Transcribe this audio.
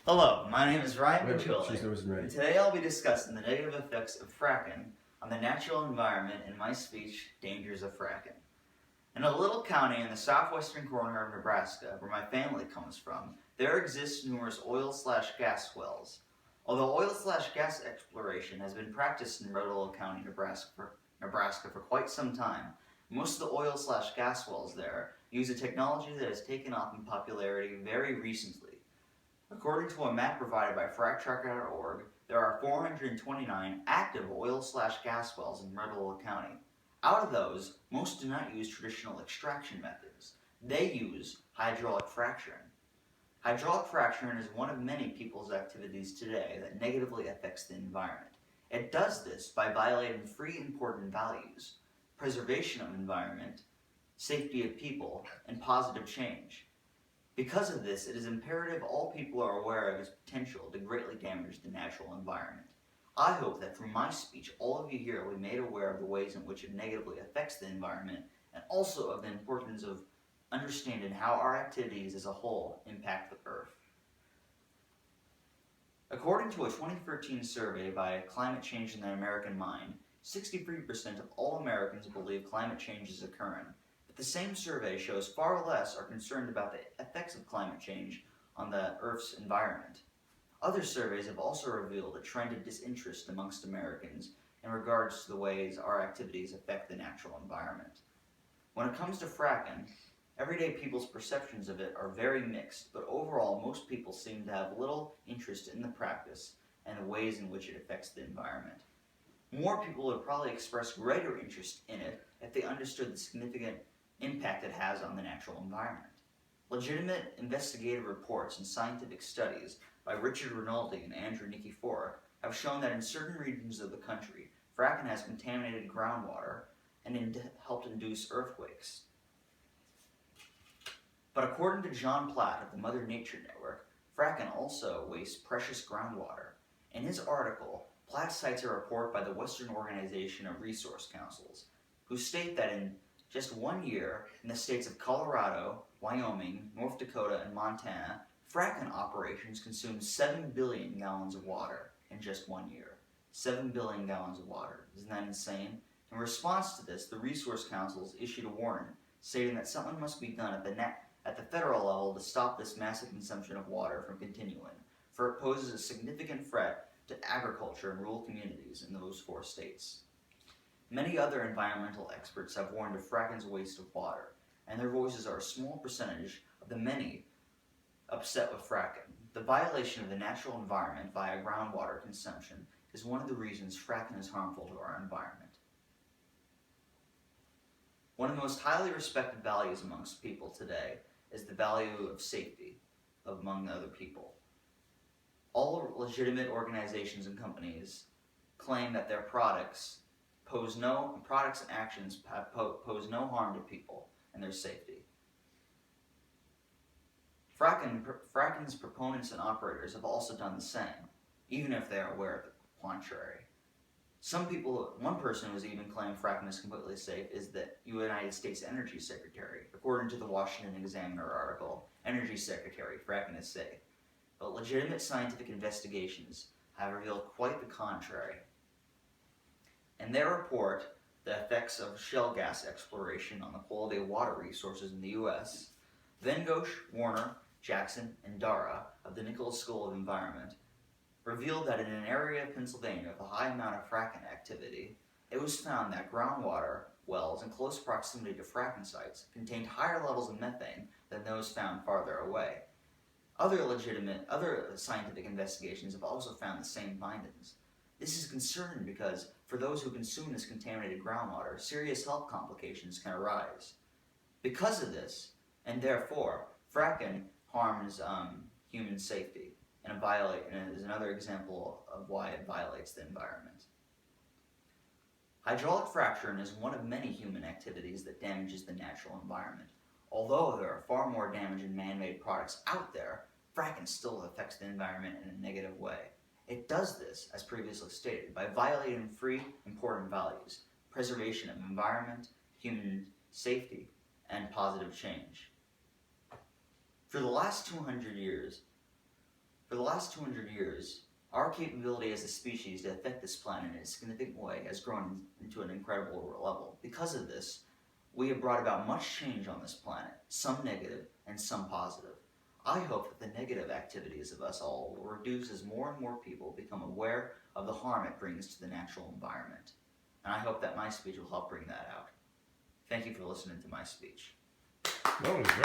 Hello, my name is Ryan Wait, Pachuli, she's nose and ready. and today I'll be discussing the negative effects of fracking on the natural environment in my speech, Dangers of Fracking. In a little county in the southwestern corner of Nebraska, where my family comes from, there exist numerous oil/gas wells. Although oil/gas exploration has been practiced in Red Willow County, Nebraska for quite some time, most of the oil/gas wells there use a technology that has taken off in popularity very recently. According to a map provided by fracktracker.org, there are 429 active oil/gas wells in Red Willow County. Out of those, most do not use traditional extraction methods. They use hydraulic fracturing. Hydraulic fracturing is one of many people's activities today that negatively affects the environment. It does this by violating three important values: preservation of environment, safety of people, and positive change. Because of this, it is imperative all people are aware of its potential to greatly damage the natural environment. I hope that through my speech, all of you here will be made aware of the ways in which it negatively affects the environment, and also of the importance of understanding how our activities as a whole impact the Earth. According to a 2013 survey by Climate Change in the American Mind, 63% of all Americans believe climate change is occurring. The same survey shows far less are concerned about the effects of climate change on the Earth's environment. Other surveys have also revealed a trend of disinterest amongst Americans in regards to the ways our activities affect the natural environment. When it comes to fracking, everyday people's perceptions of it are very mixed, but overall most people seem to have little interest in the practice and the ways in which it affects the environment. More people would probably express greater interest in it if they understood the significant impact it has on the natural environment. Legitimate investigative reports and scientific studies by Richard Rinaldi and Andrew Nikiforuk have shown that in certain regions of the country, fracking has contaminated groundwater and helped induce earthquakes. But according to John Platt of the Mother Nature Network, fracking also wastes precious groundwater. In his article, Platt cites a report by the Western Organization of Resource Councils, who state that in just 1 year, in the states of Colorado, Wyoming, North Dakota, and Montana, fracking operations consumed 7 billion gallons of water in just 1 year. 7 billion gallons of water. Isn't that insane? In response to this, the Resource Councils issued a warning, stating that something must be done at the federal level to stop this massive consumption of water from continuing, for it poses a significant threat to agriculture and rural communities in those 4 states. Many other environmental experts have warned of fracking's waste of water, and their voices are a small percentage of the many upset with fracking. The violation of the natural environment via groundwater consumption is one of the reasons fracking is harmful to our environment. One of the most highly respected values amongst people today is the value of safety among other people. All legitimate organizations and companies claim that their products and actions pose no harm to people and their safety. Fracking's proponents and operators have also done the same, even if they are aware of the contrary. One person who has even claimed fracking is completely safe is the United States Energy Secretary. According to the Washington Examiner article, Energy Secretary, fracking is safe. But legitimate scientific investigations have revealed quite the contrary. In their report, The Effects of Shale Gas Exploration on the Quality of Water Resources in the U.S., Vengosh, Warner, Jackson, and Dara of the Nichols School of Environment revealed that in an area of Pennsylvania with a high amount of fracking activity, it was found that groundwater wells in close proximity to fracking sites contained higher levels of methane than those found farther away. Other scientific investigations have also found the same findings. This is concerning because for those who consume this contaminated groundwater, serious health complications can arise. Because of this, and therefore, fracking harms human safety and is another example of why it violates the environment. Hydraulic fracturing is one of many human activities that damages the natural environment. Although there are far more damaging man-made products out there, fracking still affects the environment in a negative way. It does this, as previously stated, by violating 3 important values: preservation of environment, human safety, and positive change. For the last 200 years, For the last 200 years, our capability as a species to affect this planet in a significant way has grown into an incredible level. Because of this, we have brought about much change on this planet, some negative and some positive. I hope that the negative activities of us all will reduce as more and more people become aware of the harm it brings to the natural environment. And I hope that my speech will help bring that out. Thank you for listening to my speech. That was great.